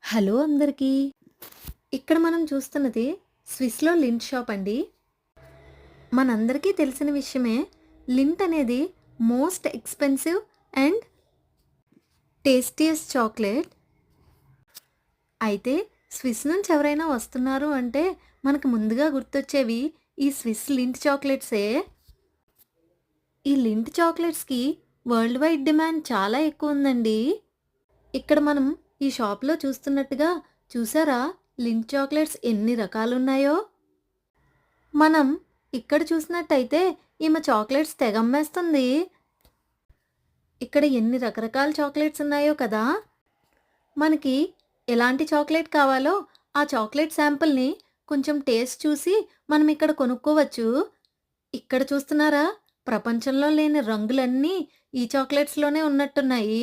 Hello అందరికీ. ఇక్కడ మనం చూస్తున్నది స్విస్‌లో లింట్ షాప్ అండి. మనందరికీ తెలిసిన విషయమే. లింట్ అనేది most expensive and tastiest chocolate. అయితే స్విస్ నుంచి ఎవరైనా వస్తున్నారు అంటే మనకు ముందుగా గుర్తొచ్చేవి ఈ స్విస్ లింట్ చాక్లెట్సే. ఈ లింట్ చాక్లెట్స్‌కి వరల్డ్ వైడ్ డిమాండ్ చాలా ఎక్కువుందండి. ఇక్కడ మనం ఈ షాప్‌లో చూస్తున్నట్టుగా చూసారా? లింట్ చాక్లెట్స్ ఎన్ని రకాలున్నాయో? మనం ఇక్కడ చూసినట్టయితే ఈమె చాక్లెట్స్ తెగమ్మేస్తుంది. ఇక్కడ ఎన్ని రకరకాల చాక్లెట్స్ ఉన్నాయో కదా! మనకి ఎలాంటి చాక్లెట్ కావాలో ఆ చాక్లెట్ శాంపుల్‌ని కొంచెం టేస్ట్ చూసి మనం ఇక్కడ కొనుక్కోవచ్చు. ఇక్కడ చూస్తున్నారా? ప్రపంచంలో లేని రంగులన్నీ ఈ చాక్లెట్స్‌లోనే ఉన్నట్టున్నాయి.